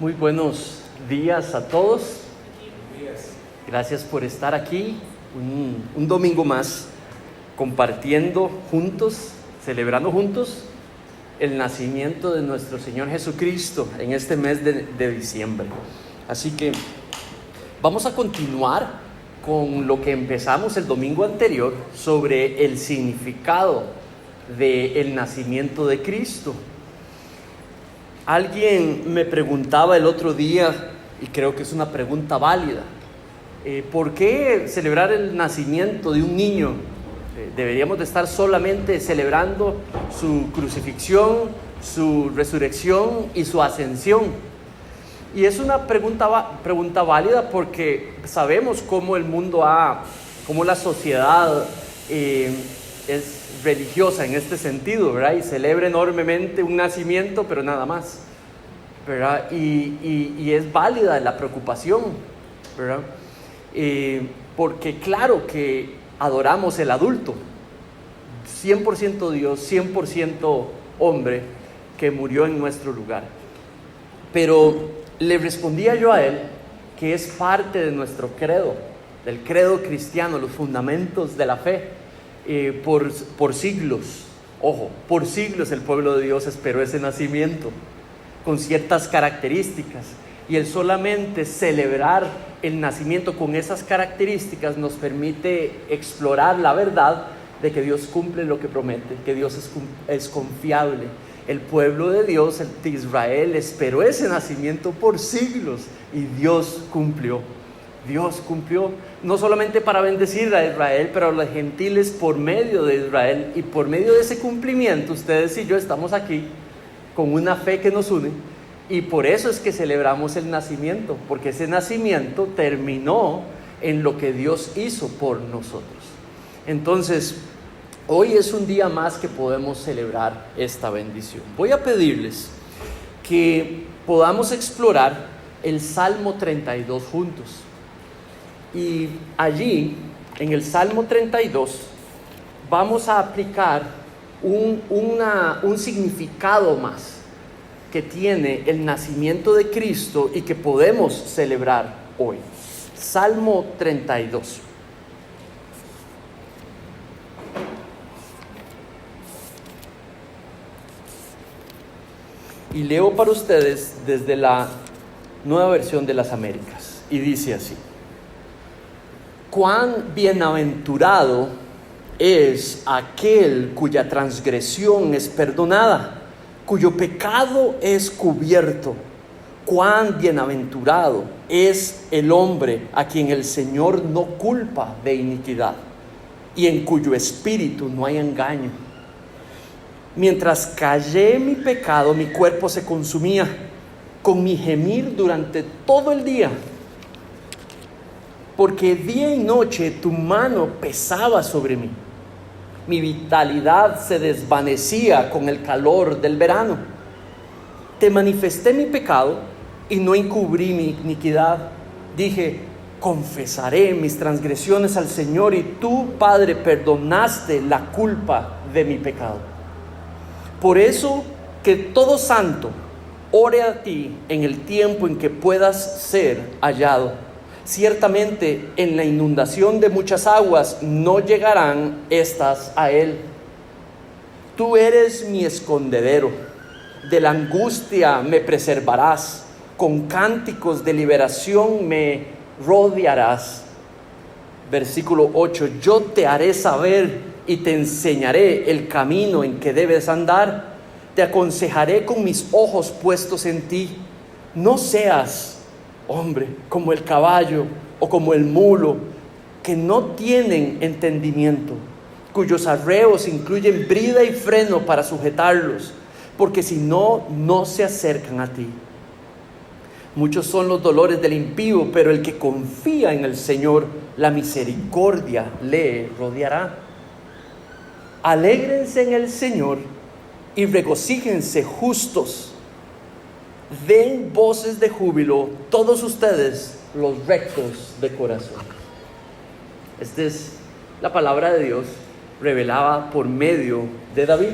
Muy buenos días a todos. Gracias por estar aquí un domingo más, compartiendo juntos, celebrando juntos el nacimiento de nuestro Señor Jesucristo en este mes de diciembre. Así que vamos a continuar con lo que empezamos el domingo anterior sobre el significado del nacimiento de Cristo. Alguien me preguntaba el otro día, y creo que es una pregunta válida, ¿por qué celebrar el nacimiento de un niño? Deberíamos de estar solamente celebrando su crucifixión, su resurrección y su ascensión. Y es una pregunta válida porque sabemos cómo el mundo cómo la sociedad es religiosa en este sentido, ¿verdad? Y celebra enormemente un nacimiento, pero nada más, ¿verdad? Y es válida la preocupación, ¿verdad? Porque claro que adoramos el adulto, 100% Dios, 100% hombre, que murió en nuestro lugar. Pero le respondía yo a él que es parte de nuestro credo, del credo cristiano, los fundamentos de la fe. Por siglos, por siglos el pueblo de Dios esperó ese nacimiento con ciertas características, y el solamente celebrar el nacimiento con esas características nos permite explorar la verdad de que Dios cumple lo que promete, que Dios es confiable. El pueblo de Dios, el de Israel, esperó ese nacimiento por siglos y Dios cumplió. Dios cumplió, no solamente para bendecir a Israel, pero a los gentiles por medio de Israel. Y por medio de ese cumplimiento, ustedes y yo estamos aquí con una fe que nos une. Y por eso es que celebramos el nacimiento, porque ese nacimiento terminó en lo que Dios hizo por nosotros. Entonces, hoy es un día más que podemos celebrar esta bendición. Voy a pedirles que podamos explorar el Salmo 32 juntos. Y allí, en el Salmo 32, vamos a aplicar un significado más que tiene el nacimiento de Cristo y que podemos celebrar hoy. Salmo 32. Y leo para ustedes desde la Nueva Versión de las Américas. Y dice así: cuán bienaventurado es aquel cuya transgresión es perdonada, cuyo pecado es cubierto. Cuán bienaventurado es el hombre a quien el Señor no culpa de iniquidad y en cuyo espíritu no hay engaño. Mientras callé mi pecado, mi cuerpo se consumía con mi gemir durante todo el día. Porque día y noche tu mano pesaba sobre mí. Mi vitalidad se desvanecía con el calor del verano. Te manifesté mi pecado y no encubrí mi iniquidad. Dije, confesaré mis transgresiones al Señor, y tú, Padre, perdonaste la culpa de mi pecado. Por eso, que todo santo ore a ti en el tiempo en que puedas ser hallado. Ciertamente en la inundación de muchas aguas no llegarán estas a él. Tú eres mi escondedero, de la angustia me preservarás, con cánticos de liberación me rodearás. Versículo 8: yo te haré saber y te enseñaré el camino en que debes andar. Te aconsejaré con mis ojos puestos en ti. No seas hombre como el caballo o como el mulo, que no tienen entendimiento, cuyos arreos incluyen brida y freno para sujetarlos, porque si no, no se acercan a ti. Muchos son los dolores del impío, pero el que confía en el Señor, la misericordia le rodeará. Alégrense en el Señor y regocíjense justos. Den voces de júbilo todos ustedes, los rectos de corazón. Esta es la palabra de Dios revelada por medio de David.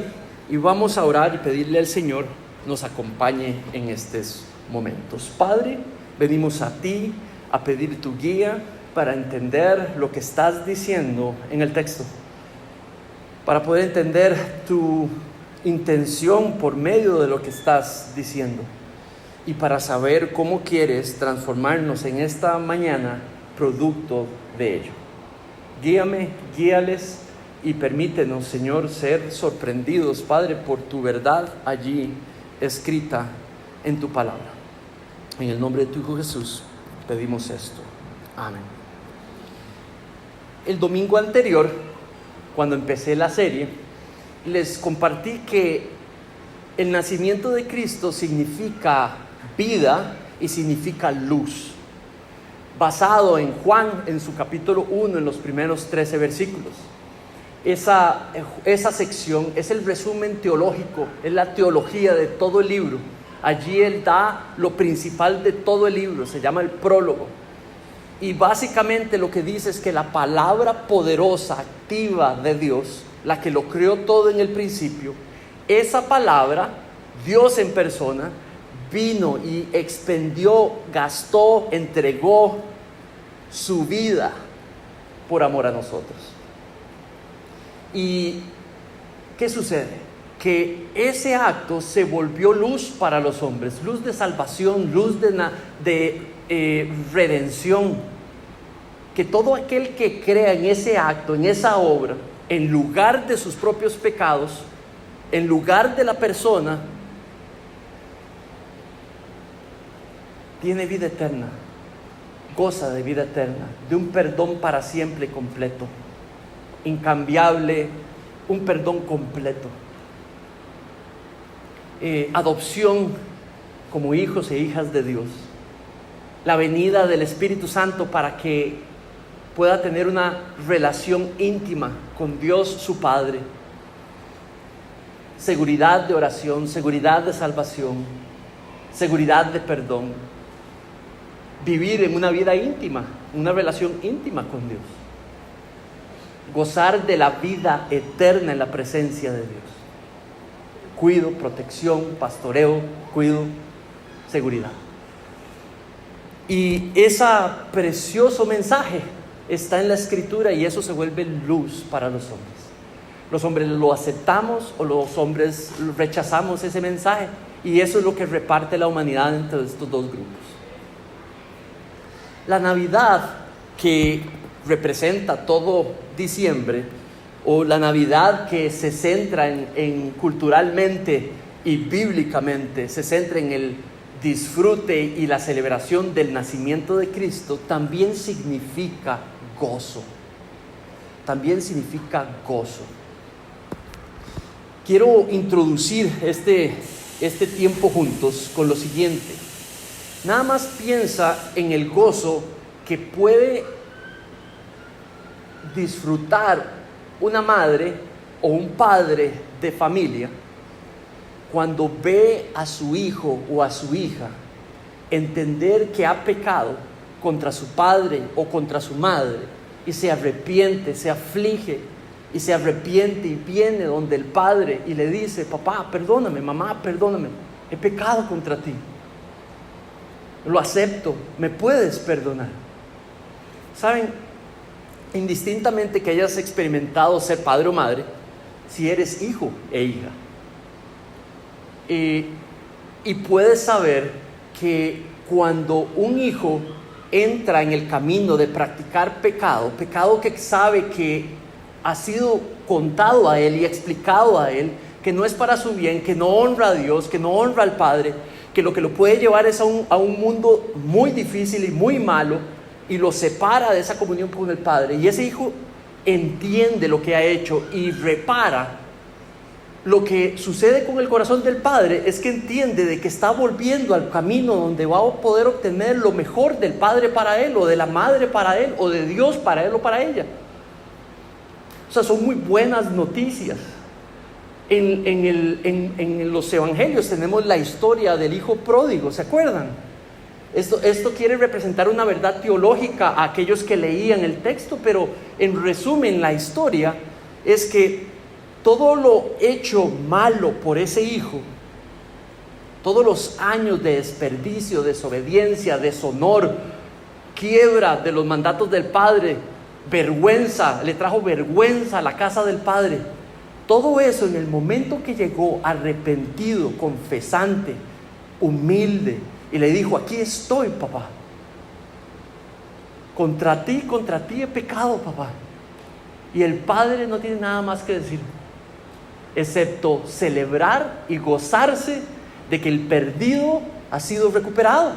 Y vamos a orar y pedirle al Señor nos acompañe en estos momentos. Padre, venimos a ti a pedir tu guía para entender lo que estás diciendo en el texto, para poder entender tu intención por medio de lo que estás diciendo y para saber cómo quieres transformarnos en esta mañana producto de ello. Guíame, guíales y permítenos, Señor, ser sorprendidos, Padre, por tu verdad allí escrita en tu palabra. En el nombre de tu Hijo Jesús pedimos esto. Amén. El domingo anterior, cuando empecé la serie, les compartí que el nacimiento de Cristo significa vida y significa luz, basado en Juan, en su capítulo 1, en los primeros 13 versículos. Esa sección es el resumen teológico, es la teología de todo el libro. Allí él da lo principal de todo el libro, se llama el prólogo. Y básicamente lo que dice es que la palabra poderosa, activa de Dios, la que lo creó todo en el principio, esa palabra, Dios en persona, vino y expendió, gastó, entregó su vida por amor a nosotros. ¿Y qué sucede? Que ese acto se volvió luz para los hombres, luz de salvación, luz de redención. Que todo aquel que crea en ese acto, en esa obra, en lugar de sus propios pecados, en lugar de la persona, tiene vida eterna, goza de vida eterna, de un perdón para siempre completo, incambiable, un perdón completo. Adopción como hijos e hijas de Dios, la venida del Espíritu Santo para que pueda tener una relación íntima con Dios su Padre, seguridad de oración, seguridad de salvación, seguridad de perdón, vivir en una vida íntima, una relación íntima con Dios, gozar de la vida eterna en la presencia de Dios. Cuido, protección, pastoreo, cuido, seguridad. Y ese precioso mensaje está en la Escritura y eso se vuelve luz para los hombres. Los hombres lo aceptamos o los hombres rechazamos ese mensaje y eso es lo que reparte la humanidad entre estos dos grupos. La Navidad, que representa todo diciembre, o la Navidad que se centra en culturalmente y bíblicamente, se centra en el disfrute y la celebración del nacimiento de Cristo, también significa gozo. También significa gozo. Quiero introducir este tiempo juntos con lo siguiente. Nada más piensa en el gozo que puede disfrutar una madre o un padre de familia cuando ve a su hijo o a su hija entender que ha pecado contra su padre o contra su madre y se arrepiente, se aflige y se arrepiente y viene donde el padre y le dice: papá, perdóname, mamá, perdóname, he pecado contra ti, lo acepto, ¿me puedes perdonar? ¿Saben? Indistintamente que hayas experimentado ser padre o madre, si eres hijo e hija, y puedes saber que cuando un hijo entra en el camino de practicar pecado que sabe que ha sido contado a él y explicado a él, que no es para su bien, que no honra a Dios, que no honra al Padre, que lo puede llevar es a un mundo muy difícil y muy malo, y lo separa de esa comunión con el Padre, y ese hijo entiende lo que ha hecho y repara. Lo que sucede con el corazón del padre es que entiende de que está volviendo al camino donde va a poder obtener lo mejor del padre para él, o de la madre para él, o de Dios para él o para ella. O sea, son muy buenas noticias. En los evangelios tenemos la historia del hijo pródigo, ¿se acuerdan? Esto quiere representar una verdad teológica a aquellos que leían el texto, pero en resumen la historia es que todo lo hecho malo por ese hijo Todos los años de desperdicio, desobediencia, deshonor, quiebra de los mandatos del Padre, vergüenza, le trajo vergüenza a la casa del Padre. Todo eso en el momento que llegó arrepentido, confesante, humilde, y le dijo: aquí estoy, papá. Contra ti he pecado, papá. Y el Padre no tiene nada más que decir, excepto celebrar y gozarse de que el perdido ha sido recuperado,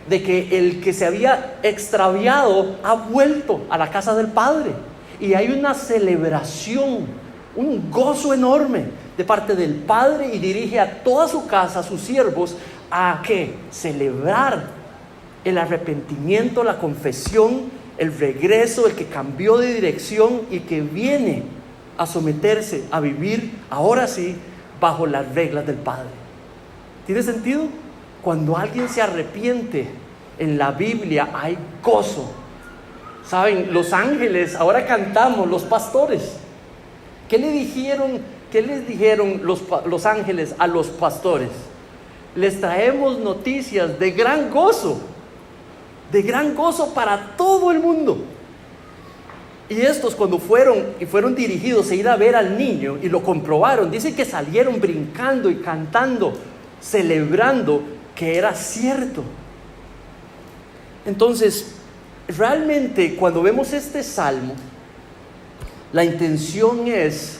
de que el que se había extraviado ha vuelto a la casa del Padre. Y hay una celebración, un gozo enorme de parte del Padre, y dirige a toda su casa, a sus siervos, a ¿qué? Celebrar el arrepentimiento, la confesión, el regreso, el que cambió de dirección y que viene a someterse, a vivir, ahora sí, bajo las reglas del Padre. ¿Tiene sentido? Cuando alguien se arrepiente, en la Biblia hay gozo. Saben, los ángeles, ahora cantamos, los pastores, ¿qué les dijeron los ángeles a los pastores? Les traemos noticias de gran gozo para todo el mundo. Y estos, cuando fueron dirigidos a ir a ver al niño y lo comprobaron, dicen que salieron brincando y cantando, celebrando que era cierto. Entonces, realmente cuando vemos este salmo, la intención es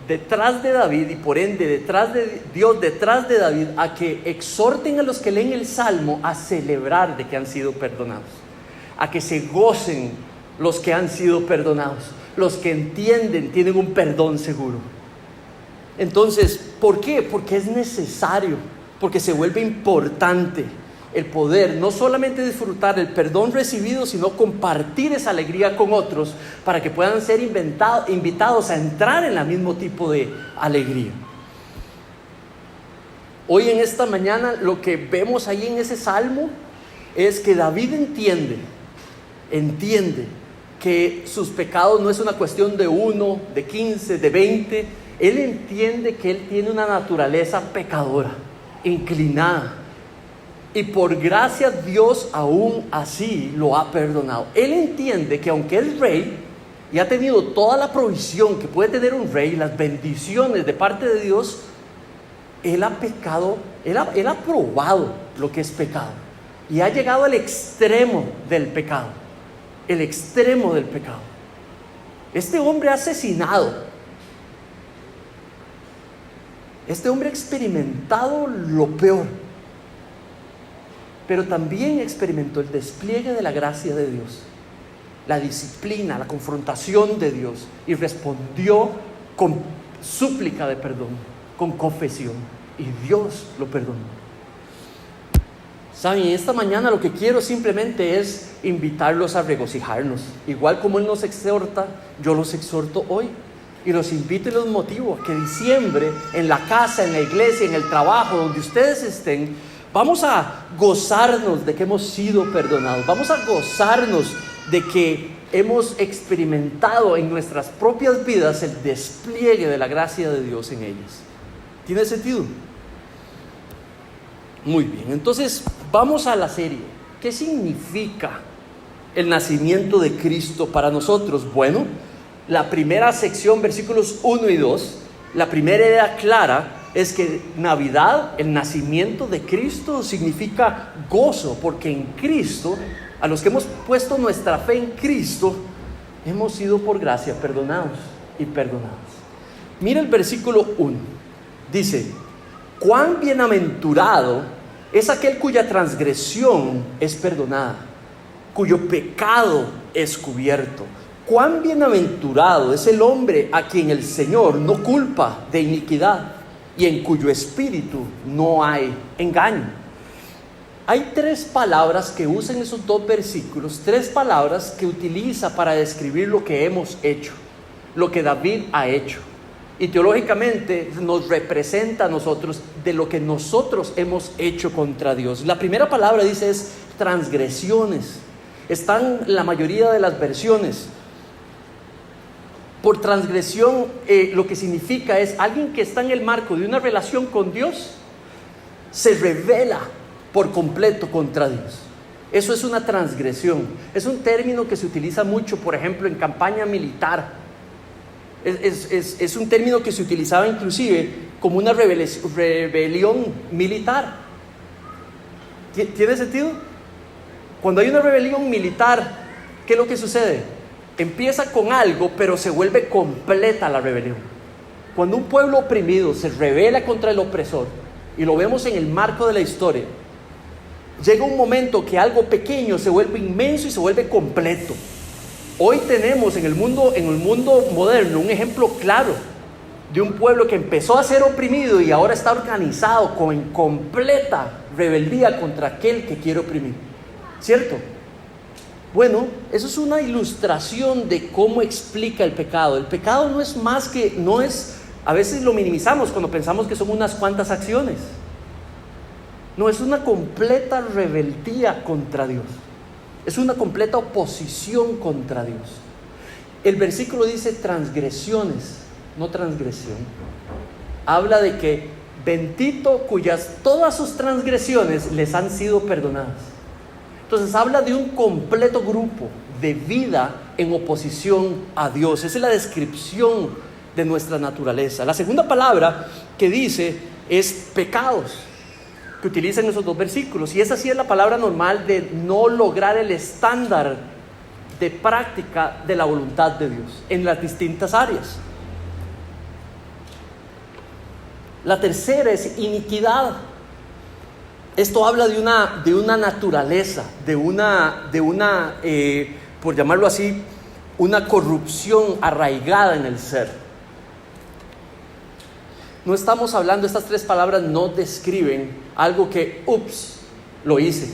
detrás de David, y por ende detrás de Dios, detrás de David, a que exhorten a los que leen el salmo a celebrar de que han sido perdonados, a que se gocen los que han sido perdonados, los que entienden tienen un perdón seguro. Entonces, ¿por qué? Porque es necesario, porque se vuelve importante el poder no solamente disfrutar el perdón recibido, sino compartir esa alegría con otros para que puedan ser invitados a entrar en el mismo tipo de alegría. Hoy en esta mañana lo que vemos ahí en ese salmo es que David entiende que sus pecados no es una cuestión de 1, de 15, de 20. Él entiende que él tiene una naturaleza pecadora, inclinada. Y por gracia Dios aún así lo ha perdonado. Él entiende que aunque es rey y ha tenido toda la provisión que puede tener un rey, las bendiciones de parte de Dios, él ha pecado, él ha probado lo que es pecado. Y ha llegado al extremo del pecado. El extremo del pecado. Este hombre ha asesinado. Este hombre ha experimentado lo peor. Pero también experimentó el despliegue de la gracia de Dios, la disciplina, la confrontación de Dios, y respondió con súplica de perdón, con confesión, y Dios lo perdonó. Saben, esta mañana lo que quiero simplemente es invitarlos a regocijarnos. Igual como Él nos exhorta, yo los exhorto hoy, y los invito y los motivo a que diciembre, en la casa, en la iglesia, en el trabajo, donde ustedes estén, vamos a gozarnos de que hemos sido perdonados. Vamos a gozarnos de que hemos experimentado en nuestras propias vidas el despliegue de la gracia de Dios en ellas. ¿Tiene sentido? Muy bien, entonces vamos a la serie. ¿Qué significa el nacimiento de Cristo para nosotros? Bueno, la primera sección, versículos 1 y 2, la primera idea clara es que Navidad, el nacimiento de Cristo, significa gozo, porque en Cristo, a los que hemos puesto nuestra fe en Cristo, hemos sido por gracia perdonados y perdonados. Mira el versículo 1, dice: cuán bienaventurado es aquel cuya transgresión es perdonada, cuyo pecado es cubierto. Cuán bienaventurado es el hombre a quien el Señor no culpa de iniquidad, y en cuyo espíritu no hay engaño. Hay tres palabras que usa en esos dos versículos, tres palabras que utiliza para describir lo que hemos hecho, lo que David ha hecho. Y teológicamente nos representa a nosotros de lo que nosotros hemos hecho contra Dios. La primera palabra dice es transgresiones. Están la mayoría de las versiones. Por transgresión, lo que significa es alguien que está en el marco de una relación con Dios se rebela por completo contra Dios. Eso es una transgresión. Es un término que se utiliza mucho, por ejemplo, en campaña militar. Es un término que se utilizaba inclusive como una rebelión militar. ¿Tiene sentido? Cuando hay una rebelión militar, ¿qué es lo que sucede? Empieza con algo, pero se vuelve completa la rebelión. Cuando un pueblo oprimido se rebela contra el opresor, y lo vemos en el marco de la historia, llega un momento que algo pequeño se vuelve inmenso y se vuelve completo. Hoy tenemos en el mundo moderno un ejemplo claro de un pueblo que empezó a ser oprimido y ahora está organizado en completa rebeldía contra aquel que quiere oprimir. ¿Cierto? Bueno, eso es una ilustración de cómo explica el pecado. El pecado no es más que, a veces lo minimizamos cuando pensamos que son unas cuantas acciones. No, es una completa rebeldía contra Dios. Es una completa oposición contra Dios. El versículo dice transgresiones, no transgresión. Habla de que bendito cuyas todas sus transgresiones les han sido perdonadas. Entonces habla de un completo grupo de vida en oposición a Dios. Esa es la descripción de nuestra naturaleza. La segunda palabra que dice es pecados, que utiliza en esos dos versículos, y esa sí es la palabra normal de no lograr el estándar de práctica de la voluntad de Dios en las distintas áreas. La tercera es iniquidad. Esto habla de una naturaleza, de una por llamarlo así, una corrupción arraigada en el ser. No estamos hablando, estas tres palabras no describen algo que, lo hice.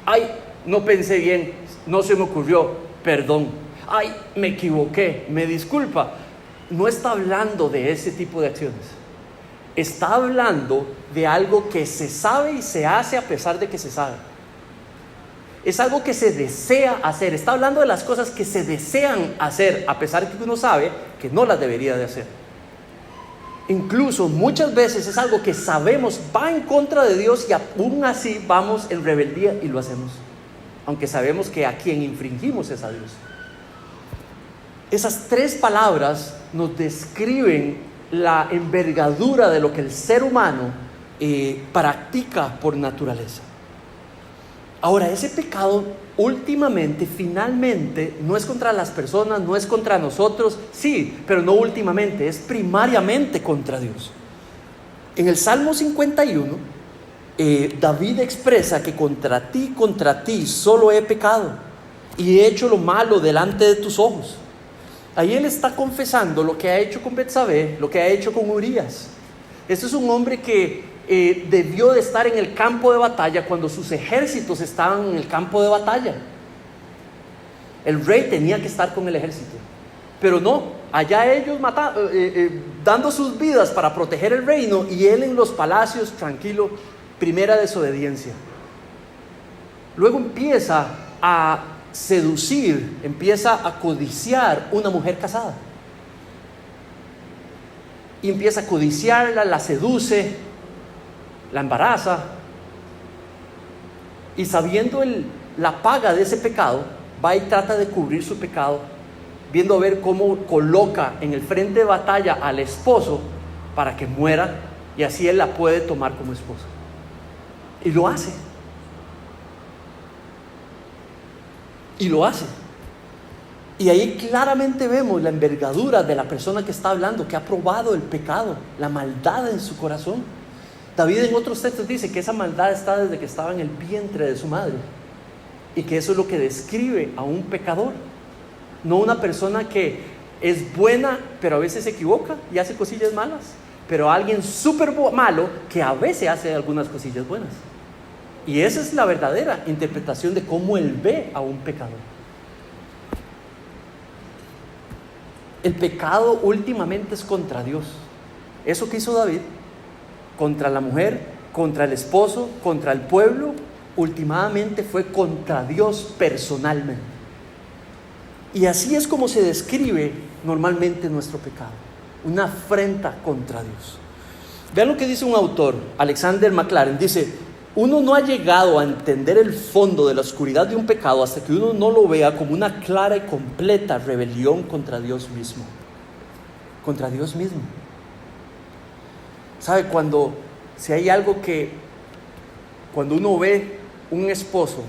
Ay, no pensé bien, no se me ocurrió, perdón. Ay, me equivoqué, me disculpa. No está hablando de ese tipo de acciones. Está hablando de algo que se sabe y se hace a pesar de que se sabe. Es algo que se desea hacer. Está hablando de las cosas que se desean hacer a pesar de que uno sabe que no las debería de hacer. Incluso muchas veces es algo que sabemos va en contra de Dios y aún así vamos en rebeldía y lo hacemos, aunque sabemos que a quien infringimos es a Dios. Esas tres palabras nos describen la envergadura de lo que el ser humano practica por naturaleza. Ahora, ese pecado últimamente, finalmente, no es contra las personas, no es contra nosotros, sí, pero no últimamente, es primariamente contra Dios. En el Salmo 51, David expresa que contra ti solo he pecado y he hecho lo malo delante de tus ojos. Ahí él está confesando lo que ha hecho con Betsabé, lo que ha hecho con Urías. Este es un hombre que debió de estar en el campo de batalla cuando sus ejércitos estaban en el campo de batalla. El rey tenía que estar con el ejército, pero no, allá ellos dando sus vidas para proteger el reino y él en los palacios tranquilo. Primera desobediencia. Luego empieza a seducir, empieza a codiciar una mujer casada y empieza a codiciarla, la seduce, la embaraza, y sabiendo la paga de ese pecado, va y trata de cubrir su pecado, viendo a ver cómo coloca en el frente de batalla al esposo para que muera, y así él la puede tomar como esposa, y lo hace. Y ahí claramente vemos la envergadura de la persona que está hablando, que ha probado el pecado, la maldad en su corazón. David en otros textos dice que esa maldad está desde que estaba en el vientre de su madre, y que eso es lo que describe a un pecador, no una persona que es buena pero a veces se equivoca y hace cosillas malas, pero alguien súper malo que a veces hace algunas cosillas buenas. Y esa es la verdadera interpretación de cómo él ve a un pecador. El pecado últimamente es contra Dios. Eso que hizo David contra la mujer, contra el esposo, contra el pueblo, últimamente fue contra Dios personalmente. Y así es como se describe normalmente nuestro pecado: una afrenta contra Dios. Vean lo que dice un autor, Alexander McLaren, dice: uno no ha llegado a entender el fondo de la oscuridad de un pecado hasta que uno no lo vea como una clara y completa rebelión contra Dios mismo. Contra Dios mismo. ¿Sabe? Si hay algo cuando uno ve un esposo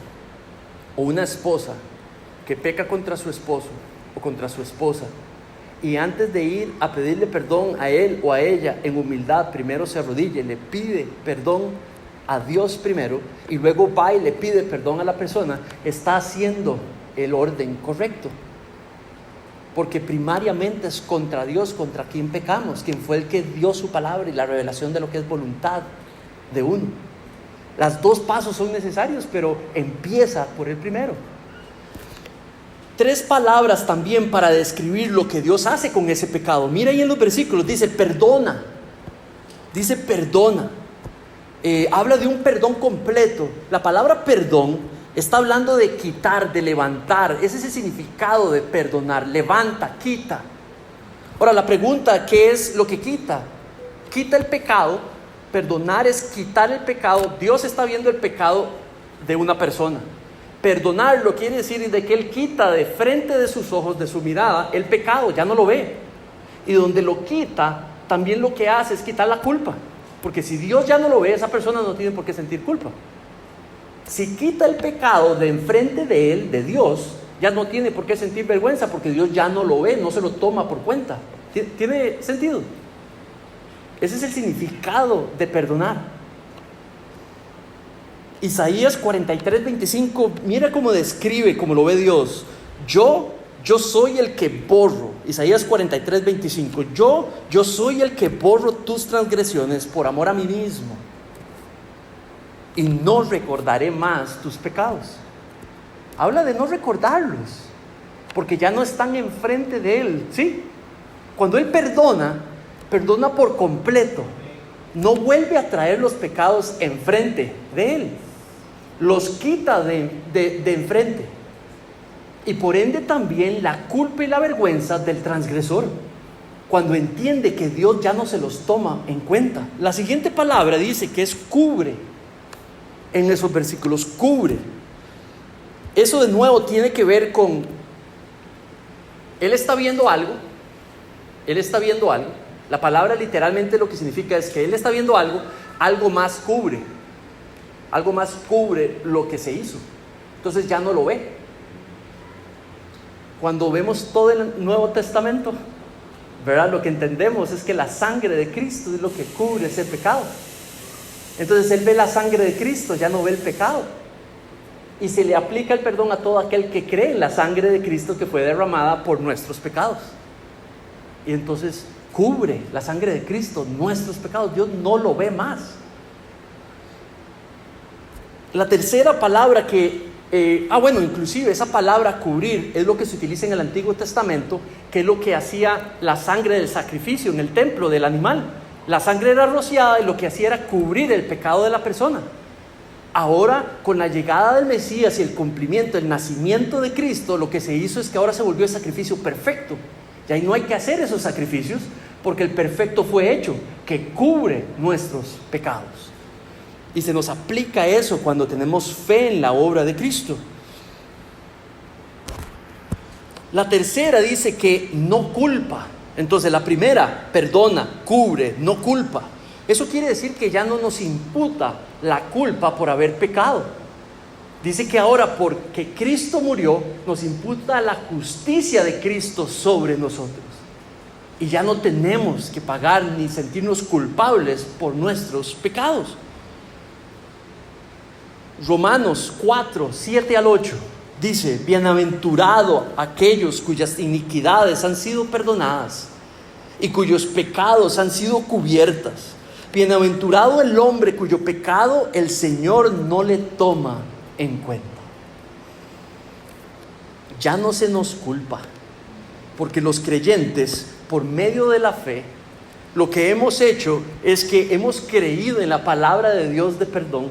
o una esposa que peca contra su esposo o contra su esposa, y antes de ir a pedirle perdón a él o a ella en humildad, primero se arrodilla y le pide perdón a Dios primero, y luego va y le pide perdón a la persona, está haciendo el orden correcto. Porque primariamente es contra Dios, contra quien pecamos, quien fue el que dio su palabra y la revelación de lo que es voluntad de uno. Los dos pasos son necesarios, pero empieza por el primero. 3 palabras también para describir lo que Dios hace con ese pecado. Mira ahí en los versículos, dice perdona. Dice perdona. Habla de un perdón completo. La palabra perdón está hablando de quitar, de levantar. Ese es el significado de perdonar. Levanta, quita. Ahora la pregunta, ¿qué es lo que quita? Quita el pecado. Perdonar es quitar el pecado. Dios está viendo el pecado de una persona. Perdonarlo quiere decir de que Él quita de frente de sus ojos, de su mirada, el pecado, ya no lo ve. Y donde lo quita, también lo que hace es quitar la culpa. Porque si Dios ya no lo ve, esa persona no tiene por qué sentir culpa. Si quita el pecado de enfrente de él, de Dios, ya no tiene por qué sentir vergüenza, porque Dios ya no lo ve, no se lo toma por cuenta. ¿Tiene sentido? Ese es el significado de perdonar. Isaías 43:25, mira cómo describe, cómo lo ve Dios. Yo soy el que borro. Isaías 43:25, yo soy el que borro tus transgresiones por amor a mí mismo, y no recordaré más tus pecados. Habla de no recordarlos, porque ya no están enfrente de Él, ¿sí? Cuando Él perdona por completo. No vuelve a traer los pecados enfrente de Él. Los quita de enfrente. Y por ende también la culpa y la vergüenza del transgresor, cuando entiende que Dios ya no se los toma en cuenta. La siguiente palabra dice que es cubre. En esos versículos, cubre. Eso de nuevo tiene que ver con Él está viendo algo. Él está viendo algo. La palabra literalmente lo que significa es que Él está viendo algo más cubre. Algo más cubre lo que se hizo. Entonces ya no lo ve. Cuando vemos todo el Nuevo Testamento, ¿verdad? Lo que entendemos es que la sangre de Cristo es lo que cubre ese pecado. Entonces Él ve la sangre de Cristo, ya no ve el pecado. Y se le aplica el perdón a todo aquel que cree en la sangre de Cristo que fue derramada por nuestros pecados. Y entonces cubre la sangre de Cristo nuestros pecados. Dios no lo ve más. La tercera palabra inclusive esa palabra cubrir es lo que se utiliza en el Antiguo Testamento, que es lo que hacía la sangre del sacrificio en el templo del animal. La sangre era rociada y lo que hacía era cubrir el pecado de la persona. Ahora, con la llegada del Mesías y el cumplimiento, el nacimiento de Cristo, lo que se hizo es que ahora se volvió el sacrificio perfecto. Y ahí no hay que hacer esos sacrificios, porque el perfecto fue hecho, que cubre nuestros pecados. Y se nos aplica eso cuando tenemos fe en la obra de Cristo. La tercera dice que no culpa. Entonces la primera, perdona, cubre, no culpa. Eso quiere decir que ya no nos imputa la culpa por haber pecado. Dice que ahora, porque Cristo murió, nos imputa la justicia de Cristo sobre nosotros. Y ya no tenemos que pagar ni sentirnos culpables por nuestros pecados. Romanos 4:7-8 dice: bienaventurado aquellos cuyas iniquidades han sido perdonadas y cuyos pecados han sido cubiertas. Bienaventurado el hombre cuyo pecado el Señor no le toma en cuenta. Ya no se nos culpa, porque los creyentes, por medio de la fe, lo que hemos hecho es que hemos creído en la palabra de Dios de perdón,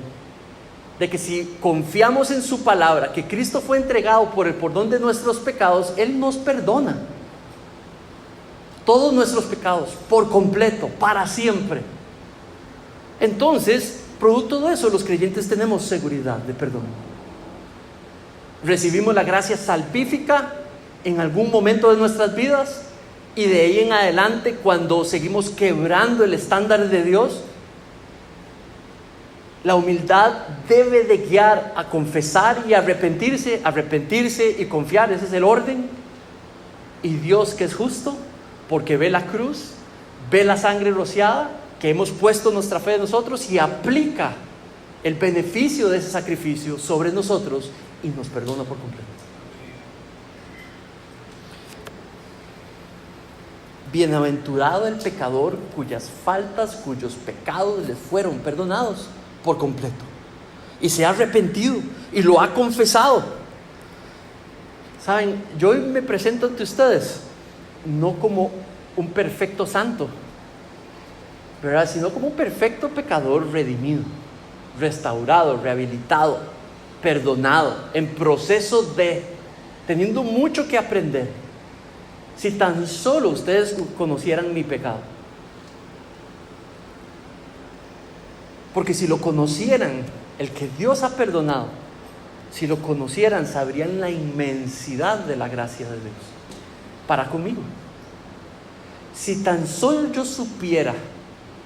de que si confiamos en su palabra, que Cristo fue entregado por el perdón de nuestros pecados, Él nos perdona todos nuestros pecados por completo, para siempre. Entonces, producto de eso, los creyentes tenemos seguridad de perdón. Recibimos la gracia salvífica en algún momento de nuestras vidas, y de ahí en adelante, cuando seguimos quebrando el estándar de Dios, la humildad debe de guiar a confesar y arrepentirse y confiar. Ese es el orden. Y Dios, que es justo, porque ve la cruz, ve la sangre rociada, que hemos puesto nuestra fe en nosotros, y aplica el beneficio de ese sacrificio sobre nosotros y nos perdona por completo. Bienaventurado el pecador cuyas faltas, cuyos pecados les fueron perdonados por completo, y se ha arrepentido y lo ha confesado. Saben, yo hoy me presento ante ustedes no como un perfecto santo, ¿verdad?, sino como un perfecto pecador redimido, restaurado, rehabilitado, perdonado, en proceso de, teniendo mucho que aprender. Si tan solo ustedes conocieran mi pecado, porque si lo conocieran, el que Dios ha perdonado, si lo conocieran, sabrían la inmensidad de la gracia de Dios para conmigo. Si tan solo yo supiera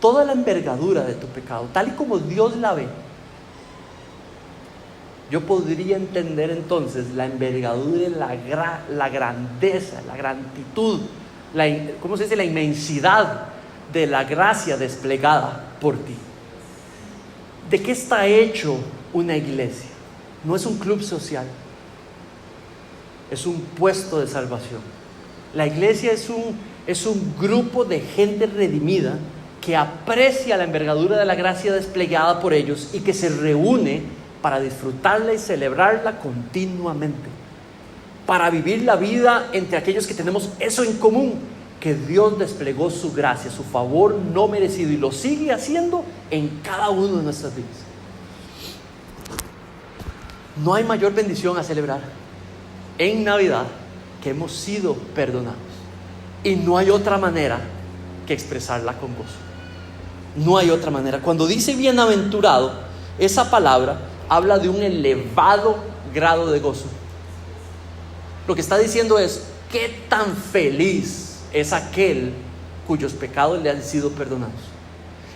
toda la envergadura de tu pecado, tal y como Dios la ve, yo podría entender entonces la envergadura, la grandeza, la gratitud, ¿cómo se dice?, la inmensidad de la gracia desplegada por ti. ¿De qué está hecho una iglesia? No es un club social, es un puesto de salvación. La iglesia es un grupo de gente redimida que aprecia la envergadura de la gracia desplegada por ellos y que se reúne para disfrutarla y celebrarla continuamente, para vivir la vida entre aquellos que tenemos eso en común, que Dios desplegó su gracia, su favor no merecido, y lo sigue haciendo en cada uno de nuestras vidas. No hay mayor bendición a celebrar en Navidad que hemos sido perdonados, y no hay otra manera que expresarla con gozo. No hay otra manera. Cuando dice bienaventurado, esa palabra habla de un elevado grado de gozo. Lo que está diciendo es: qué tan feliz es aquel cuyos pecados le han sido perdonados.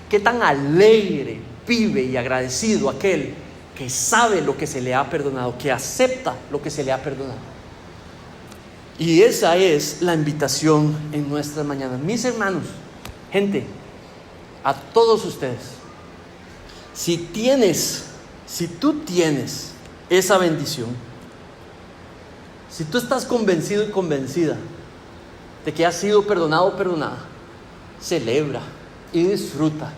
Qué tan alegre vive y agradecido aquel que sabe lo que se le ha perdonado, que acepta lo que se le ha perdonado. Y esa es la invitación en nuestras mañanas. Mis hermanos, gente, a todos ustedes, si tú tienes esa bendición, si tú estás convencido y convencida de que has sido perdonado o perdonada, celebra y disfruta.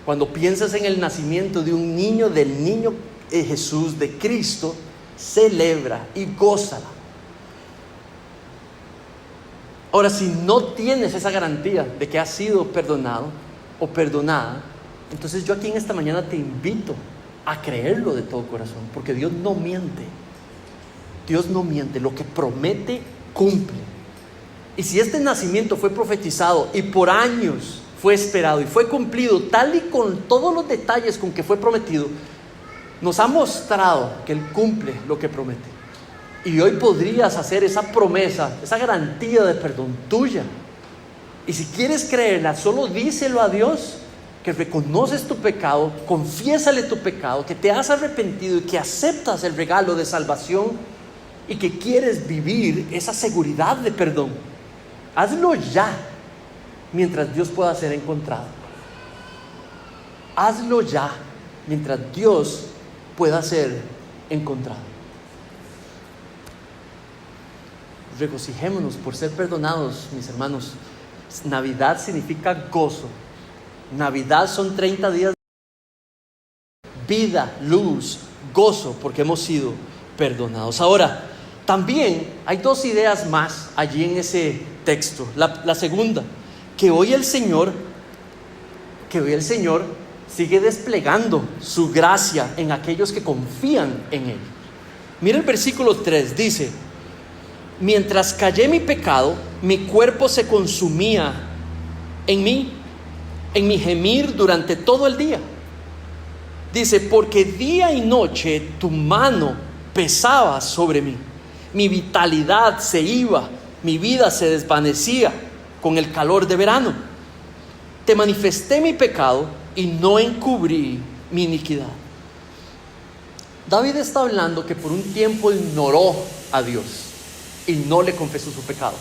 Cuando piensas en el nacimiento de un niño, del niño Jesús, de Cristo, celebra y gózala. Ahora, si no tienes esa garantía de que has sido perdonado o perdonada, entonces yo aquí en esta mañana te invito a creerlo de todo corazón, porque Dios no miente. Dios no miente, lo que promete cumple. Y si este nacimiento fue profetizado y por años fue esperado y fue cumplido tal y con todos los detalles con que fue prometido, nos ha mostrado que Él cumple lo que promete. Y hoy podrías hacer esa promesa, esa garantía de perdón tuya. Y si quieres creerla, solo díselo a Dios, que reconoces tu pecado, confiésale tu pecado, que te has arrepentido y que aceptas el regalo de salvación y que quieres vivir esa seguridad de perdón. Hazlo ya, mientras Dios pueda ser encontrado. Hazlo ya, mientras Dios pueda ser encontrado. Regocijémonos por ser perdonados, mis hermanos. Navidad significa gozo. Navidad son 30 días de vida, luz, gozo, porque hemos sido perdonados. Ahora, también hay dos ideas más allí en ese texto. La segunda, que hoy el Señor sigue desplegando su gracia en aquellos que confían en Él. Mira el versículo 3, dice: mientras callé mi pecado, mi cuerpo se consumía en mí en mi gemir durante todo el día. Dice, porque día y noche tu mano pesaba sobre mí. Mi vitalidad se iba, mi vida se desvanecía con el calor de verano. Te manifesté mi pecado y no encubrí mi iniquidad. David está hablando que por un tiempo ignoró a Dios y no le confesó su pecado.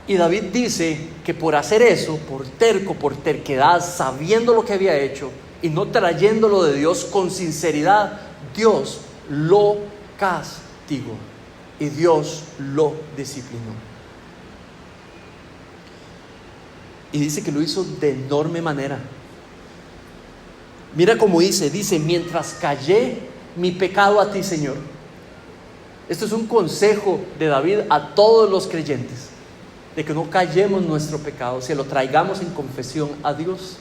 Y David dice que por hacer eso, por terco, por terquedad, sabiendo lo que había hecho y no trayéndolo de Dios con sinceridad, Dios lo castigó y Dios lo disciplinó. Y dice que lo hizo de enorme manera. Mira cómo dice, mientras callé mi pecado a ti, Señor. Esto es un consejo de David a todos los creyentes, de que no callemos nuestro pecado, se lo traigamos en confesión a Dios.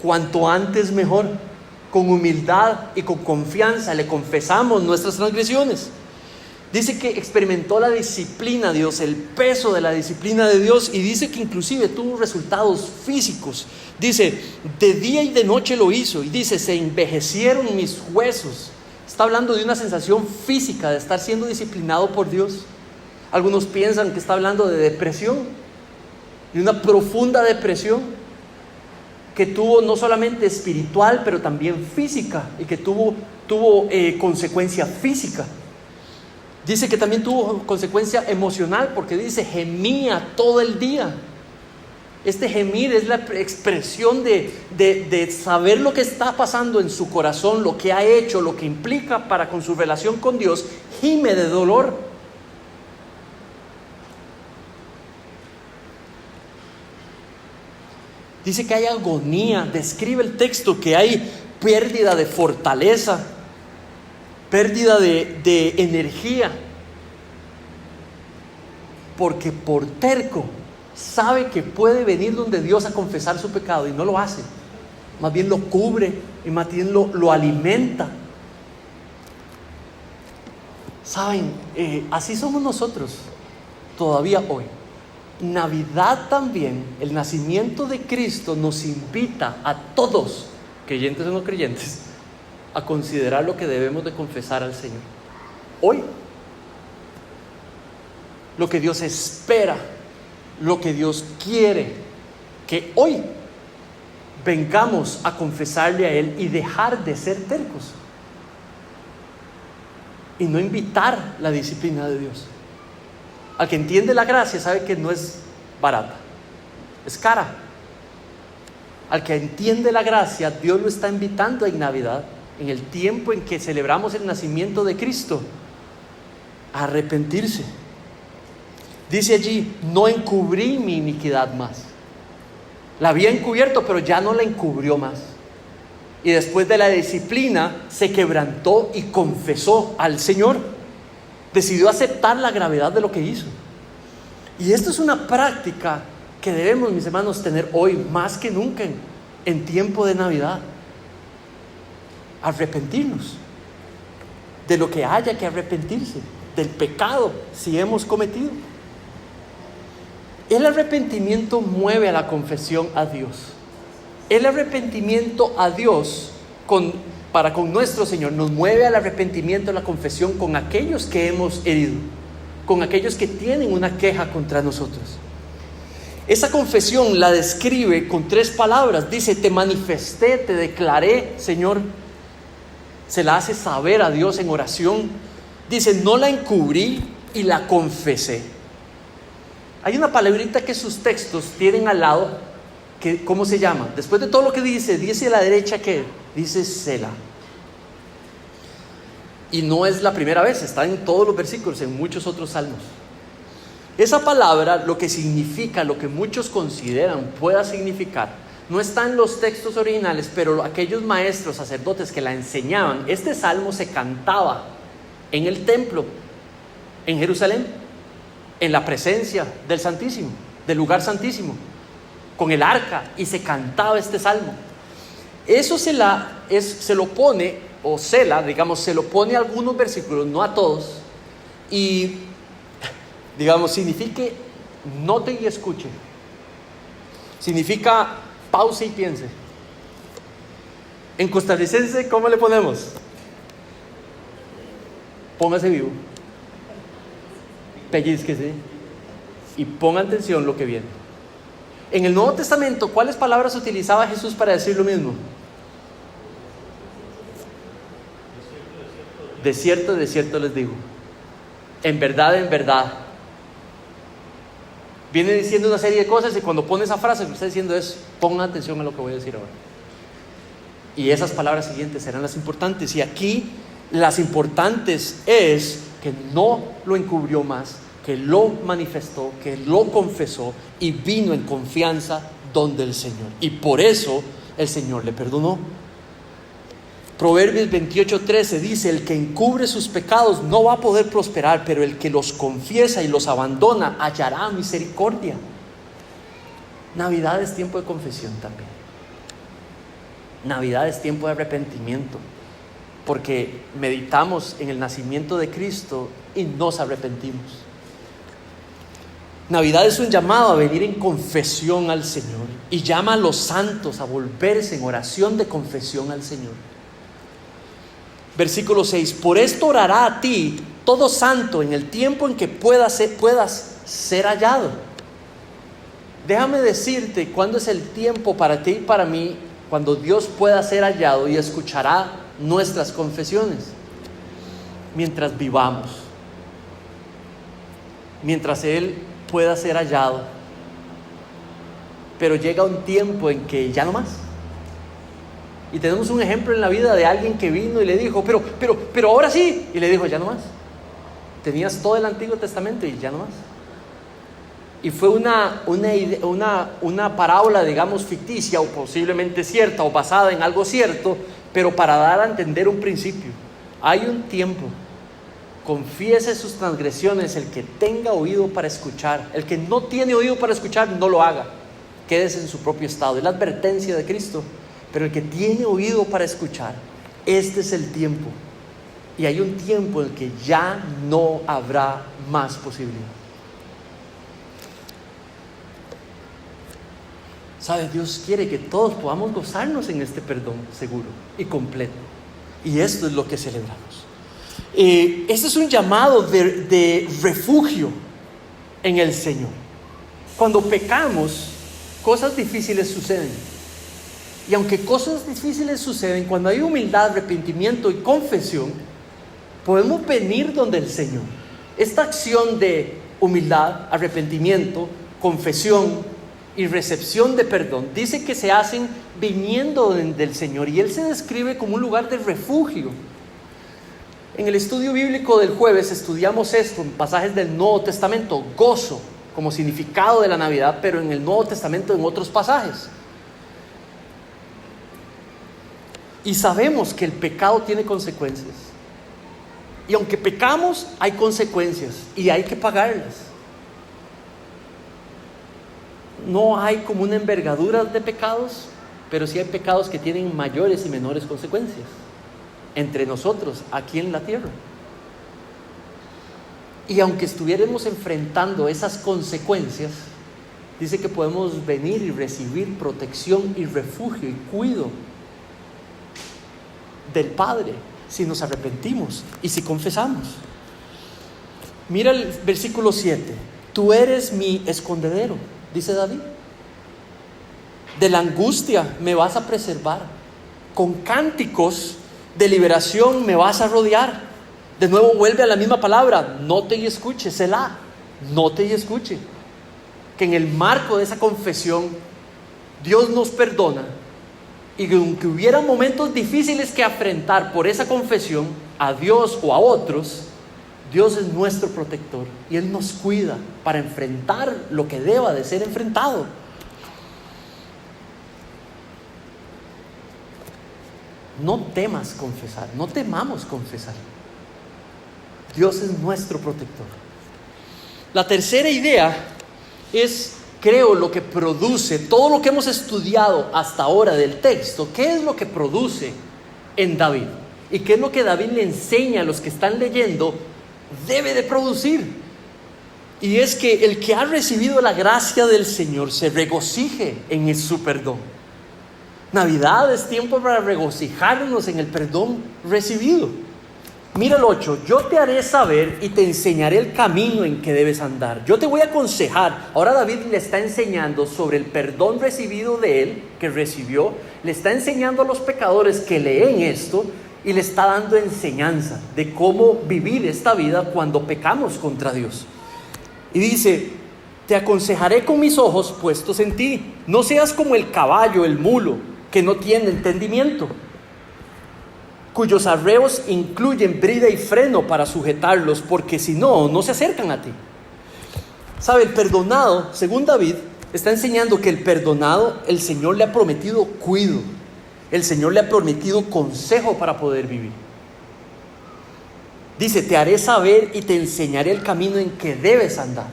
Cuanto antes mejor, con humildad y con confianza le confesamos nuestras transgresiones. Dice que experimentó la disciplina de Dios, el peso de la disciplina de Dios, y dice que inclusive tuvo resultados físicos. Dice, de día y de noche lo hizo, y dice, se envejecieron mis huesos. Está hablando de una sensación física de estar siendo disciplinado por Dios. Algunos piensan que está hablando de depresión, de una profunda depresión que tuvo no solamente espiritual, pero también física, y que tuvo consecuencia física. Dice que también tuvo consecuencia emocional, porque dice, gemía todo el día. Este gemir es la expresión de saber lo que está pasando en su corazón, lo que ha hecho, lo que implica para con su relación con Dios. Gime de dolor. Dice que hay agonía, describe el texto que hay pérdida de fortaleza, pérdida de energía, porque por terco sabe que puede venir donde Dios a confesar su pecado y no lo hace, más bien lo cubre y más bien lo alimenta. Saben, así somos nosotros todavía hoy. Navidad también, el nacimiento de Cristo nos invita a todos, creyentes o no creyentes, a considerar lo que debemos de confesar al Señor. Hoy, lo que Dios espera, lo que Dios quiere, que hoy vengamos a confesarle a Él y dejar de ser tercos y no invitar la disciplina de Dios. Al que entiende la gracia sabe que no es barata, es cara. Al que entiende la gracia, Dios lo está invitando en Navidad, en el tiempo en que celebramos el nacimiento de Cristo, a arrepentirse. Dice allí, no encubrí mi iniquidad más. La había encubierto, pero ya no la encubrió más. Y después de la disciplina, se quebrantó y confesó al Señor. Decidió aceptar la gravedad de lo que hizo. Y esto es una práctica que debemos, mis hermanos, tener hoy más que nunca en tiempo de Navidad. Arrepentirnos de lo que haya que arrepentirse, del pecado si hemos cometido. El arrepentimiento mueve a la confesión a Dios. El arrepentimiento a Dios para con nuestro Señor nos mueve al arrepentimiento, a la confesión con aquellos que hemos herido, con aquellos que tienen una queja contra nosotros. Esa confesión la describe con 3 palabras. Dice, te manifesté, te declaré, Señor. Se la hace saber a Dios en oración. Dice, no la encubrí y la confesé. Hay una palabrita que sus textos tienen al lado, que, ¿cómo se llama? Después de todo lo que dice a la derecha que dice Selah. Y no es la primera vez, está en todos los versículos, en muchos otros salmos. Esa palabra, lo que significa, lo que muchos consideran pueda significar, no está en los textos originales, pero aquellos maestros, sacerdotes que la enseñaban, este salmo se cantaba en el templo, en Jerusalén, en la presencia del Santísimo, del lugar santísimo, con el arca, y se cantaba este salmo. Eso se lo pone, o se lo pone a algunos versículos, no a todos, y signifique note y escuche. Significa pause y piense. En costarricense, ¿cómo le ponemos? Póngase vivo, pellizquese y ponga atención lo que viene. En el Nuevo Testamento, ¿cuáles palabras utilizaba Jesús para decir lo mismo? De cierto les digo. En verdad. Viene diciendo una serie de cosas y cuando pone esa frase, lo que está diciendo es: pongan atención a lo que voy a decir ahora. Y esas palabras siguientes serán las importantes. Y aquí las importantes es que no lo encubrió más, que lo manifestó, que lo confesó y vino en confianza donde el Señor. Y por eso el Señor le perdonó. Proverbios 28:13 dice: el que encubre sus pecados no va a poder prosperar, pero el que los confiesa y los abandona hallará misericordia. Navidad es tiempo de confesión también. Navidad es tiempo de arrepentimiento, porque meditamos en el nacimiento de Cristo y nos arrepentimos. Navidad es un llamado a venir en confesión al Señor y llama a los santos a volverse en oración de confesión al Señor. Versículo 6: por esto orará a ti todo santo en el tiempo en que puedas ser hallado. Déjame decirte cuándo es el tiempo para ti y para mí, cuando Dios pueda ser hallado y escuchará nuestras confesiones. Mientras vivamos, mientras Él pueda ser hallado. Pero llega un tiempo en que ya no más. Y tenemos un ejemplo en la vida de alguien que vino y le dijo: pero ahora sí. Y le dijo: ya no más. Tenías todo el Antiguo Testamento y ya no más. Y fue una parábola, digamos, ficticia o posiblemente cierta o basada en algo cierto, pero para dar a entender un principio. Hay un tiempo. Confiese sus transgresiones el que tenga oído para escuchar. El que no tiene oído para escuchar, no lo haga. Quédese en su propio estado. Es la advertencia de Cristo. Pero el que tiene oído para escuchar, este es el tiempo. Y hay un tiempo en el que ya no habrá más posibilidad. ¿Sabe? Dios quiere que todos podamos gozarnos en este perdón seguro y completo. Y esto es lo que celebramos. Este es un llamado de refugio en el Señor. Cuando pecamos, cosas difíciles suceden. Y aunque cosas difíciles suceden, cuando hay humildad, arrepentimiento y confesión, podemos venir donde el Señor. Esta acción de humildad, arrepentimiento, confesión y recepción de perdón, dice que se hacen viniendo del Señor, y Él se describe como un lugar de refugio. En el estudio bíblico del jueves estudiamos esto en pasajes del Nuevo Testamento: gozo como significado de la Navidad, pero en el Nuevo Testamento en otros pasajes. Y sabemos que el pecado tiene consecuencias. Y aunque pecamos, hay consecuencias y hay que pagarlas. No hay como una envergadura de pecados, pero sí hay pecados que tienen mayores y menores consecuencias entre nosotros aquí en la tierra. Y aunque estuviéramos enfrentando esas consecuencias, dice que podemos venir y recibir protección y refugio y cuidado del Padre si nos arrepentimos y si confesamos. Mira el versículo 7: tú eres mi escondedero, dice David. De la angustia me vas a preservar. Con cánticos de liberación me vas a rodear. De nuevo vuelve a la misma palabra: note y escuche, Selah. Note y escuche que en el marco de esa confesión Dios nos perdona. Y aunque hubiera momentos difíciles que afrontar por esa confesión a Dios o a otros, Dios es nuestro protector y Él nos cuida para enfrentar lo que deba de ser enfrentado. No temas confesar, no temamos confesar. Dios es nuestro protector. La tercera idea es, creo, lo que produce todo lo que hemos estudiado hasta ahora del texto. ¿Qué es lo que produce en David? ¿Y qué es lo que David le enseña a los que están leyendo debe de producir? Y es que el que ha recibido la gracia del Señor se regocije en su perdón. Navidad es tiempo para regocijarnos en el perdón recibido. Mira el 8, yo te haré saber y te enseñaré el camino en que debes andar. Yo te voy a aconsejar. Ahora David le está enseñando sobre el perdón recibido de él, que recibió. Le está enseñando a los pecadores que leen esto y le está dando enseñanza de cómo vivir esta vida cuando pecamos contra Dios. Y dice, te aconsejaré con mis ojos puestos en ti. No seas como el caballo, el mulo, que no tiene entendimiento, cuyos arreos incluyen brida y freno para sujetarlos, porque si no, no se acercan a ti. ¿Sabe? El perdonado, según David, está enseñando que el perdonado, el Señor le ha prometido cuidado. El Señor le ha prometido consejo para poder vivir. Dice, te haré saber y te enseñaré el camino en que debes andar.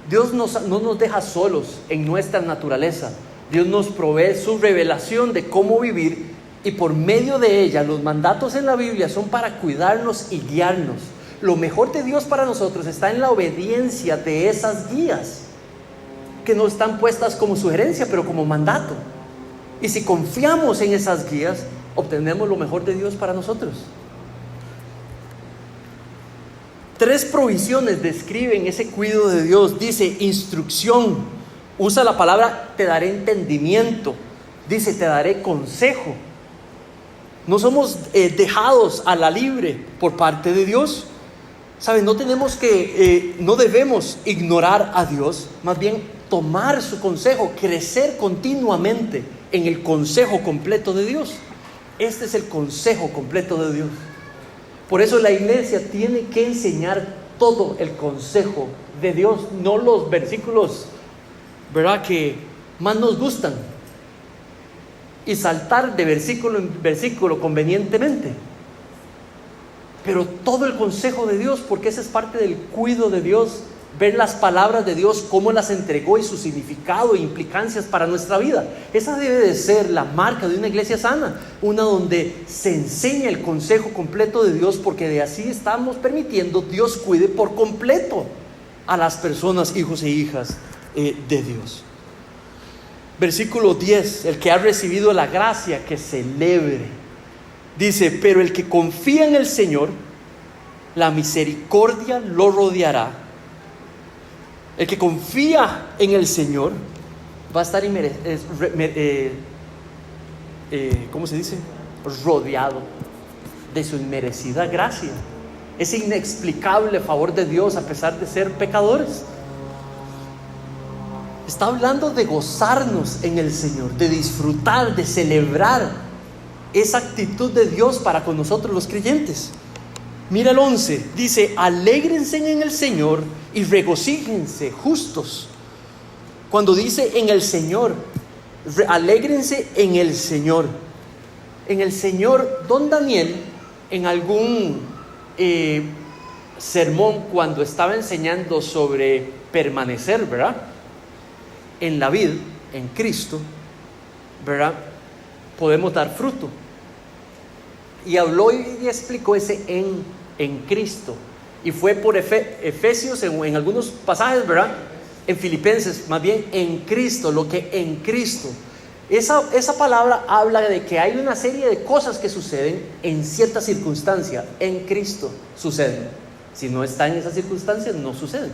Dios no nos deja solos en nuestra naturaleza. Dios nos provee su revelación de cómo vivir, y por medio de ella, los mandatos en la Biblia son para cuidarnos y guiarnos. Lo mejor de Dios para nosotros está en la obediencia de esas guías, que no están puestas como sugerencia, pero como mandato. Y si confiamos en esas guías, obtenemos lo mejor de Dios para nosotros. 3 provisiones describen ese cuidado de Dios. Dice, instrucción. Usa la palabra, te daré entendimiento. Dice, te daré consejo. No somos dejados a la libre por parte de Dios. ¿Saben? No debemos ignorar a Dios, más bien tomar su consejo, crecer continuamente en el consejo completo de Dios. Este es el consejo completo de Dios. Por eso la iglesia tiene que enseñar todo el consejo de Dios, no los versículos, ¿verdad?, que más nos gustan, y saltar de versículo en versículo convenientemente, pero todo el consejo de Dios, porque esa es parte del cuidado de Dios, ver las palabras de Dios, cómo las entregó y su significado e implicancias para nuestra vida. Esa debe de ser la marca de una iglesia sana, una donde se enseña el consejo completo de Dios, porque de así estamos permitiendo Dios cuide por completo a las personas, hijos e hijas de Dios. Versículo 10, el que ha recibido la gracia, que celebre. Dice, pero el que confía en el Señor, la misericordia lo rodeará. El que confía en el Señor va a estar ¿cómo se dice? Rodeado de su inmerecida gracia. Ese inexplicable favor de Dios a pesar de ser pecadores. Está hablando de gozarnos en el Señor, de disfrutar, de celebrar esa actitud de Dios para con nosotros los creyentes. Mira el 11, dice, alégrense en el Señor y regocíjense justos. Cuando dice en el Señor, alégrense en el Señor. En el Señor, don Daniel, en algún sermón, cuando estaba enseñando sobre permanecer, ¿verdad?, en la vid, en Cristo, ¿verdad?, podemos dar fruto. Y habló y explicó ese en Cristo. Y fue por Efesios, en algunos pasajes, ¿verdad?, en Filipenses, más bien en Cristo, lo que en Cristo. Esa palabra habla de que hay una serie de cosas que suceden en ciertas circunstancias. En Cristo suceden. Si no está en esas circunstancias, no suceden.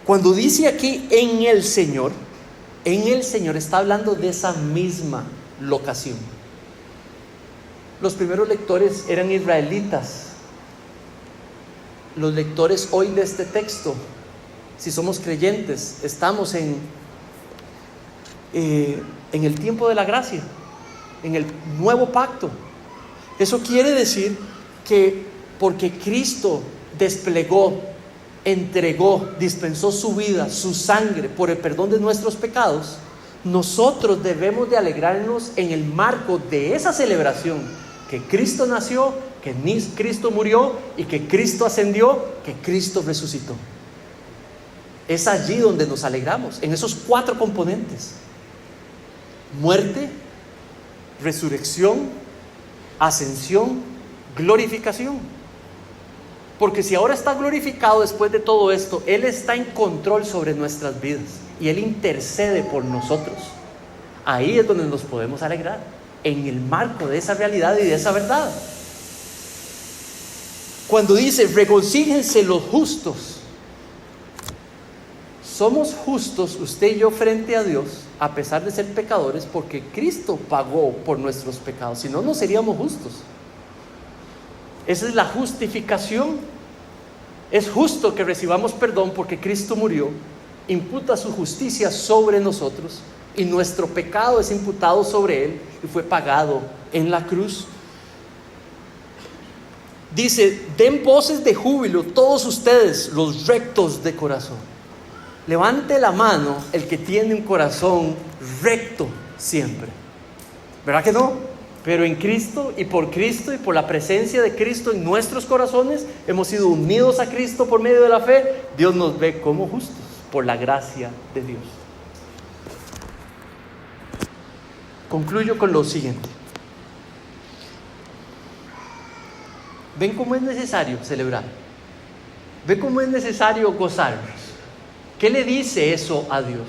Cuando dice aquí en el Señor está hablando de esa misma locación. Los primeros lectores eran israelitas. Los lectores hoy de este texto, si somos creyentes, estamos en el tiempo de la gracia, en el nuevo pacto. Eso quiere decir que porque Cristo desplegó, entregó, dispensó su vida, su sangre por el perdón de nuestros pecados, nosotros debemos de alegrarnos en el marco de esa celebración, que Cristo nació, que Cristo murió y que Cristo ascendió, que Cristo resucitó. Es allí donde nos alegramos, en esos 4 componentes: muerte, resurrección, ascensión, glorificación. Porque si ahora está glorificado después de todo esto, Él está en control sobre nuestras vidas y Él intercede por nosotros. Ahí es donde nos podemos alegrar, en el marco de esa realidad y de esa verdad. Cuando dice, regocíjense los justos, somos justos usted y yo frente a Dios, a pesar de ser pecadores, porque Cristo pagó por nuestros pecados. Si no, no seríamos justos. Esa es la justificación. Es justo que recibamos perdón porque Cristo murió, imputa su justicia sobre nosotros y nuestro pecado es imputado sobre Él y fue pagado en la cruz. Dice, den voces de júbilo todos ustedes, los rectos de corazón. Levante la mano el que tiene un corazón recto siempre. ¿Verdad que no? Pero en Cristo y por la presencia de Cristo en nuestros corazones, hemos sido unidos a Cristo por medio de la fe. Dios nos ve como justos por la gracia de Dios. Concluyo con lo siguiente. ¿Ven cómo es necesario celebrar? ¿Ven cómo es necesario gozarnos? ¿Qué le dice eso a Dios?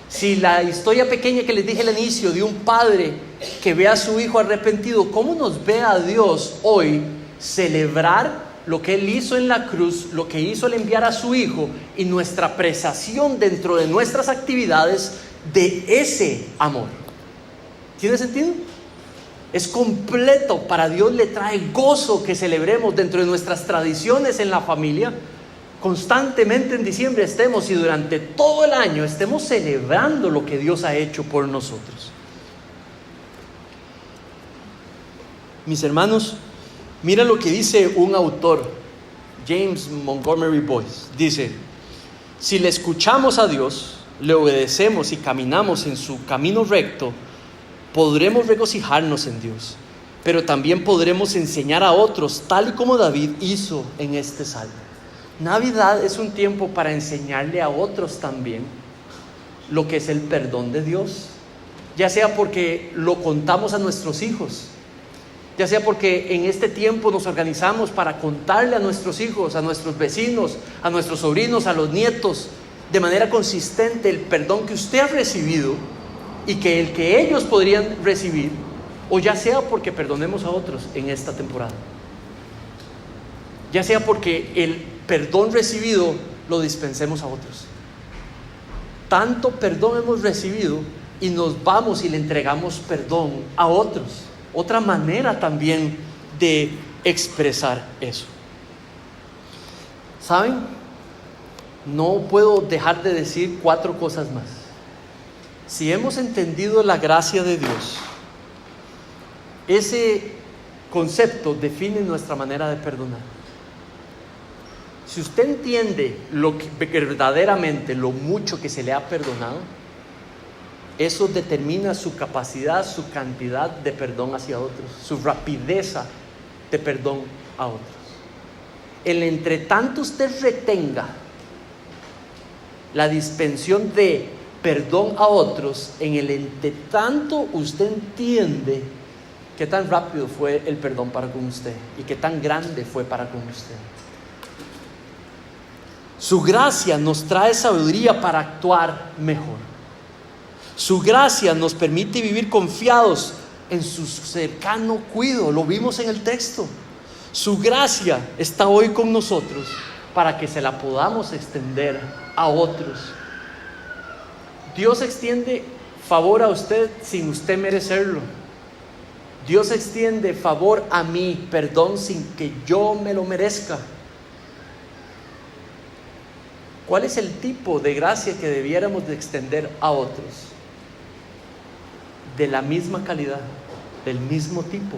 Si la historia pequeña que les dije al inicio de un padre que ve a su hijo arrepentido, ¿cómo nos ve a Dios hoy celebrar lo que Él hizo en la cruz, lo que hizo al enviar a su hijo y nuestra apreciación dentro de nuestras actividades de ese amor? ¿Tiene sentido? Es completo. Para Dios le trae gozo que celebremos dentro de nuestras tradiciones en la familia. Constantemente en diciembre estemos y durante todo el año estemos celebrando lo que Dios ha hecho por nosotros. Mis hermanos, mira lo que dice un autor, James Montgomery Boyce. Dice, si le escuchamos a Dios, le obedecemos y caminamos en su camino recto, podremos regocijarnos en Dios, pero también podremos enseñar a otros, tal y como David hizo en este salmo. Navidad es un tiempo para enseñarle a otros también lo que es el perdón de Dios, ya sea porque lo contamos a nuestros hijos, ya sea porque en este tiempo nos organizamos para contarle a nuestros hijos, a nuestros vecinos, a nuestros sobrinos, a los nietos, de manera consistente el perdón que usted ha recibido y que el que ellos podrían recibir, o ya sea porque perdonemos a otros en esta temporada, ya sea porque el perdón recibido lo dispensemos a otros. Tanto perdón hemos recibido y nos vamos y le entregamos perdón a otros. Otra manera también de expresar eso. ¿Saben? No puedo dejar de decir 4 cosas más. Si hemos entendido la gracia de Dios, ese concepto define nuestra manera de perdonar. Si usted entiende verdaderamente lo mucho que se le ha perdonado, eso determina su capacidad, su cantidad de perdón hacia otros, su rapidez de perdón a otros. El entre tanto usted retenga la dispensión de perdón a otros, en el entre tanto usted entiende qué tan rápido fue el perdón para con usted y qué tan grande fue para con usted. Su gracia nos trae sabiduría para actuar mejor. Su gracia nos permite vivir confiados en su cercano cuidado. Lo vimos en el texto. Su gracia está hoy con nosotros para que se la podamos extender a otros. Dios extiende favor a usted sin usted merecerlo. Dios extiende favor a mí, perdón sin que yo me lo merezca. ¿Cuál es el tipo de gracia que debiéramos de extender a otros? De la misma calidad, del mismo tipo,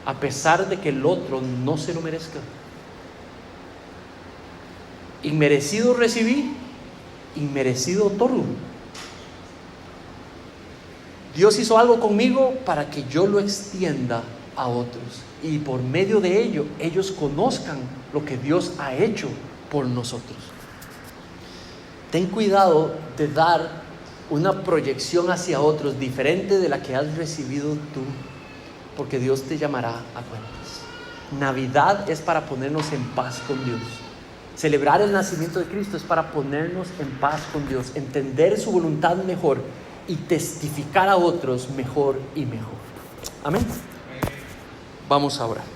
a pesar de que el otro no se lo merezca. Inmerecido recibí, inmerecido otorgo. Dios hizo algo conmigo para que yo lo extienda a otros y por medio de ello ellos conozcan lo que Dios ha hecho por nosotros. Ten cuidado de dar una proyección hacia otros diferente de la que has recibido tú, porque Dios te llamará a cuentas. Navidad es para ponernos en paz con Dios. Celebrar el nacimiento de Cristo es para ponernos en paz con Dios, entender su voluntad mejor y testificar a otros mejor y mejor. Amén. Vamos a orar.